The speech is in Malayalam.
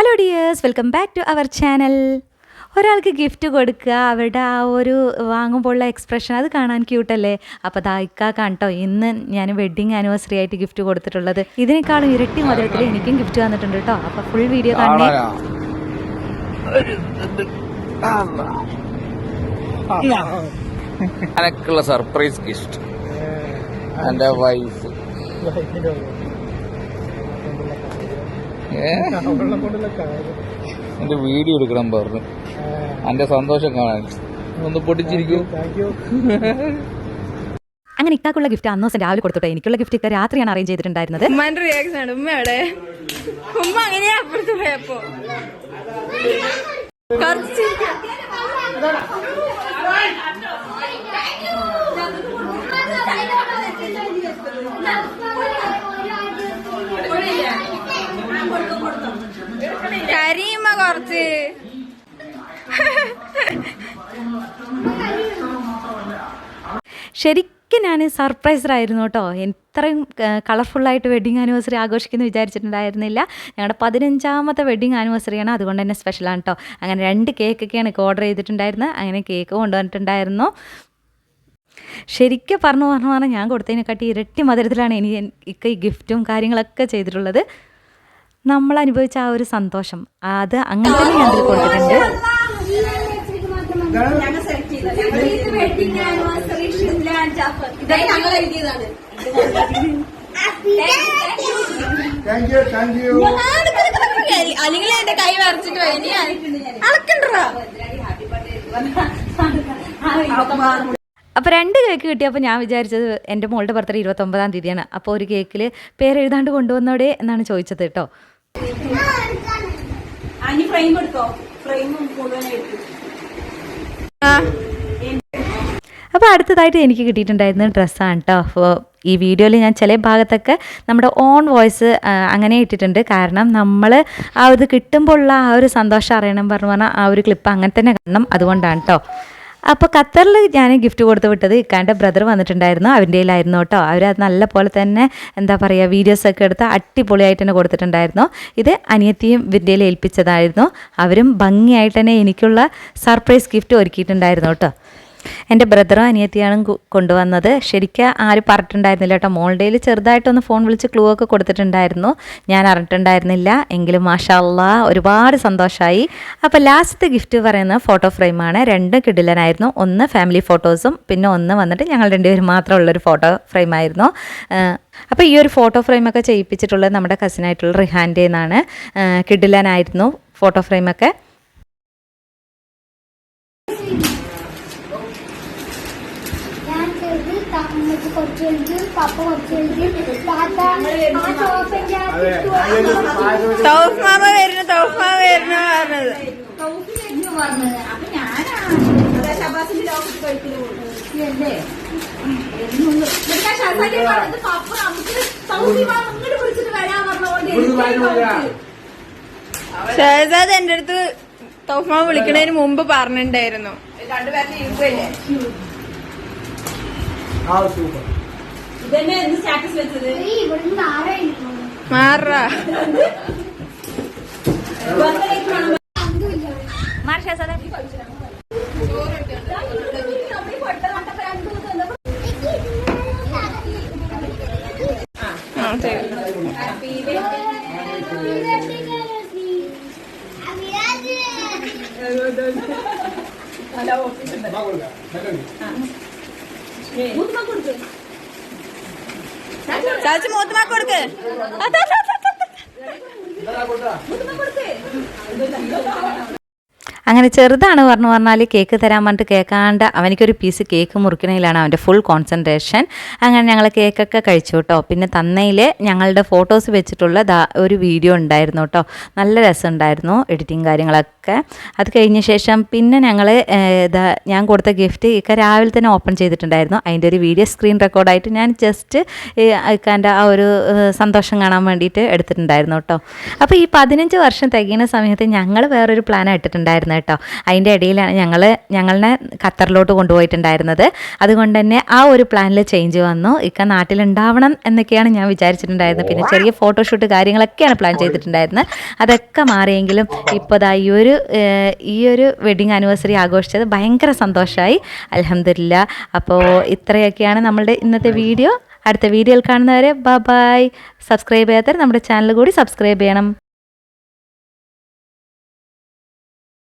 Hello dears, welcome back to our channel. ഒരാൾക്ക് ഗിഫ്റ്റ് കൊടുക്കുക, അവരുടെ ആ ഒരു വാങ്ങുമ്പോഴുള്ള എക്സ്പ്രഷൻ അത് കാണാൻ ക്യൂട്ടല്ലേ. അപ്പോൾ ഇക്കാക്കാണ് കേട്ടോ ഇന്ന് ഞാൻ വെഡ്ഡിങ് ആനിവേഴ്സറി ആയിട്ട് ഗിഫ്റ്റ് കൊടുത്തിട്ടുള്ളത്. ഇതിനേക്കാളും ഇരട്ടി മധുരത്തിൽ എനിക്കും ഗിഫ്റ്റ് വന്നിട്ടുണ്ട് കേട്ടോ. അപ്പോൾ ഫുൾ വീഡിയോ കാണണേ. എനിക്കുള്ള സർപ്രൈസ് ഗിഫ്റ്റ് എൻ്റെ വൈഫ്. എന്റെ വീഡിയോ എടുക്കണം പറഞ്ഞു, എന്റെ സന്തോഷം കാണാൻ ഒന്ന് പൊട്ടിച്ചിരിക്കൂ. അങ്ങനെ ഇക്കാക്കുള്ള ഗിഫ്റ്റ് അന്ന് ദിവസം രാവിലെ കൊടുത്തോട്ടെ. എനിക്കുള്ള ഗിഫ്റ്റ് ഒക്കെ രാത്രിയാണ് അറേഞ്ച് ചെയ്തിട്ടുണ്ടായിരുന്നത്. ഉമ്മന്റെ റിയാക്ഷൻ ആണ്. ഉമ്മയുടെ ഉമ്മ അങ്ങനെയാ അപ്പുറത്ത് പോയപ്പോ കരിയുമ്മ കുറച്ച് ശരിക്കും ഞാൻ സർപ്രൈസറായിരുന്നു കേട്ടോ. ഇത്രയും കളർഫുള്ളായിട്ട് വെഡ്ഡിങ് ആനിവേഴ്സറി ആഘോഷിക്കുന്നു വിചാരിച്ചിട്ടുണ്ടായിരുന്നില്ല. ഞങ്ങളുടെ 15ാമത്തെ വെഡ്ഡിങ് ആനിവേഴ്സറിയാണ്, അതുകൊണ്ട് തന്നെ സ്പെഷ്യലാണ് കേട്ടോ. അങ്ങനെ 2 കേക്കൊക്കെയാണ് ഓർഡർ ചെയ്തിട്ടുണ്ടായിരുന്നത്. അങ്ങനെ കേക്ക് കൊണ്ടുവന്നിട്ടുണ്ടായിരുന്നു. ശരിക്കും പറഞ്ഞു ഞാൻ കൊടുത്തതിനെക്കാട്ടി ഇരട്ടി മധുരത്തിലാണ് എനിക്ക് ഈ ഗിഫ്റ്റും കാര്യങ്ങളൊക്കെ ചെയ്തിട്ടുള്ളത്. നമ്മൾ അനുഭവിച്ച ആ ഒരു സന്തോഷം അത് അങ്ങനെ തന്നെ ഞാൻ അതിൽ കൊടുത്തിട്ടുണ്ട്. അല്ലെങ്കിൽ എന്റെ കൈ വരച്ചിട്ട് അപ്പോൾ 2 കേക്ക് കിട്ടിയപ്പോൾ ഞാൻ വിചാരിച്ചത് എൻ്റെ മോളുടെ ബർത്ത്ഡേ 29ാം തീയതിയാണ്. അപ്പോൾ ഒരു കേക്കിൽ പേരെഴുതാണ്ട് കൊണ്ടുവന്നോടെ എന്നാണ് ചോദിച്ചത് കേട്ടോ. അപ്പോൾ അടുത്തതായിട്ട് എനിക്ക് കിട്ടിയിട്ടുണ്ടായിരുന്നത് ഡ്രസ്സാണ് കേട്ടോ. അപ്പോൾ ഈ വീഡിയോയിൽ ഞാൻ ചില ഭാഗത്തൊക്കെ നമ്മുടെ ഓൺ വോയിസ് അങ്ങനെ ഇട്ടിട്ടുണ്ട്. കാരണം നമ്മൾ ആ ഇത് കിട്ടുമ്പോഴുള്ള ആ ഒരു സന്തോഷം അറിയണം പറഞ്ഞാൽ ആ ഒരു ക്ലിപ്പ് അങ്ങനെ തന്നെ കാണണം, അതുകൊണ്ടാണ് കേട്ടോ. അപ്പോൾ ഖത്തറിൽ ഞാൻ ഗിഫ്റ്റ് കൊടുത്ത് വിട്ടത് ഇക്കാൻ്റെ ബ്രദർ വന്നിട്ടുണ്ടായിരുന്നു, അവൻ്റെ കയ്യിലായിരുന്നു കേട്ടോ. അവരത് നല്ല പോലെ തന്നെ എന്താ പറയുക വീഡിയോസൊക്കെ എടുത്ത് അടിപൊളിയായിട്ട് തന്നെ കൊടുത്തിട്ടുണ്ടായിരുന്നു. ഇത് അനിയത്തിയും വിദ്യയിൽ ഏൽപ്പിച്ചതായിരുന്നു. അവരും ഭംഗിയായിട്ട് തന്നെ എനിക്കുള്ള സർപ്രൈസ് ഗിഫ്റ്റ് ഒരുക്കിയിട്ടുണ്ടായിരുന്നു കേട്ടോ. എൻ്റെ ബ്രദറും അനിയത്തിയാണ് കൊണ്ടുവന്നത്. ശരിക്കും ആരും പറഞ്ഞിട്ടുണ്ടായിരുന്നില്ല കേട്ടോ. മോളുടെ ചെറുതായിട്ടൊന്ന് ഫോൺ വിളിച്ച് ക്ലൂ ഒക്കെ കൊടുത്തിട്ടുണ്ടായിരുന്നു, ഞാൻ അറിഞ്ഞിട്ടുണ്ടായിരുന്നില്ല. എങ്കിലും മാഷാ അല്ലാഹ് ഒരുപാട് സന്തോഷമായി. അപ്പോൾ ലാസ്റ്റത്തെ ഗിഫ്റ്റ് പറയുന്നത് ഫോട്ടോ ഫ്രെയിമാണ്. 2 കിടിലനായിരുന്നു. ഒന്ന് ഫാമിലി ഫോട്ടോസും പിന്നെ ഒന്ന് വന്നിട്ട് ഞങ്ങൾ 2 പേരും മാത്രമുള്ളൊരു ഫോട്ടോ ഫ്രെയിമായിരുന്നു. അപ്പോൾ ഈ ഒരു ഫോട്ടോ ഫ്രെയിമൊക്കെ ചെയ്യിപ്പിച്ചിട്ടുള്ളത് നമ്മുടെ കസിനായിട്ടുള്ള റിഹാൻ്റെ നിന്നാണ്. കിടിലനായിരുന്നു ഫോട്ടോ ഫ്രെയിമൊക്കെ. തൗഫ് മാമ വരുന്നു പറഞ്ഞത്. ഷഹസാദ് എന്റെ അടുത്ത് തൗഫ് മാമ വിളിക്കണതിന് മുമ്പ് പറഞ്ഞിട്ടുണ്ടായിരുന്നു. മാറാ ചാച്ചി മൂത്തുമാ കൊടുക്ക്. അങ്ങനെ ചെറുതാണ് പറഞ്ഞാൽ കേക്ക് തരാൻ പറഞ്ഞിട്ട് കേൾക്കാണ്ട് അവനിക്കൊരു പീസ് കേക്ക് മുറിക്കണയിലാണ് അവൻ്റെ ഫുൾ കോൺസെൻട്രേഷൻ. അങ്ങനെ ഞങ്ങൾ കേക്കൊക്കെ കഴിച്ചു കേട്ടോ. പിന്നെ തന്നയിൽ ഞങ്ങളുടെ ഫോട്ടോസ് വെച്ചിട്ടുള്ള ഒരു വീഡിയോ ഉണ്ടായിരുന്നു കേട്ടോ. നല്ല രസമുണ്ടായിരുന്നു എഡിറ്റിങ് കാര്യങ്ങളൊക്കെ. അത് കഴിഞ്ഞ ശേഷം പിന്നെ ഞങ്ങൾ ഞാൻ കൊടുത്ത ഗിഫ്റ്റ് ഇക്ക രാവിലെ തന്നെ ഓപ്പൺ ചെയ്തിട്ടുണ്ടായിരുന്നു. അതിൻ്റെ ഒരു വീഡിയോ സ്ക്രീൻ റെക്കോർഡായിട്ട് ഞാൻ ജസ്റ്റ് ഇക്കാൻ്റെ ആ ഒരു സന്തോഷം കാണാൻ വേണ്ടിയിട്ട് എടുത്തിട്ടുണ്ടായിരുന്നു കേട്ടോ. അപ്പോൾ ഈ 15 വർഷം തികയുന്ന സമയത്ത് ഞങ്ങൾ വേറൊരു പ്ലാൻ ഇട്ടിട്ടുണ്ടായിരുന്നു കേട്ടോ. അതിൻ്റെ ഇടയിലാണ് ഞങ്ങളെ ഖത്തറിലോട്ട് കൊണ്ടുപോയിട്ടുണ്ടായിരുന്നത്. അതുകൊണ്ട് തന്നെ ആ ഒരു പ്ലാനിൽ ചേഞ്ച് വന്നു. ഇക്ക നാട്ടിലുണ്ടാവണം എന്നൊക്കെയാണ് ഞാൻ വിചാരിച്ചിട്ടുണ്ടായിരുന്നത്. പിന്നെ ചെറിയ ഫോട്ടോഷൂട്ട് കാര്യങ്ങളൊക്കെയാണ് പ്ലാൻ ചെയ്തിട്ടുണ്ടായിരുന്നത്. അതൊക്കെ മാറിയെങ്കിലും ഇപ്പോൾ ദാ ഈ ഒരു വെഡിങ് ആനിവേഴ്സറി ആഘോഷിച്ചത് ഭയങ്കര സന്തോഷമായി. അൽഹംദുലില്ലാ. അപ്പോൾ ഇത്രയൊക്കെയാണ് നമ്മളുടെ ഇന്നത്തെ വീഡിയോ. അടുത്ത വീഡിയോയിൽ കാണുന്നവരെ ബൈ. സബ്സ്ക്രൈബ് ചെയ്യാത്തവർ നമ്മുടെ ചാനൽ കൂടി സബ്സ്ക്രൈബ് ചെയ്യണം.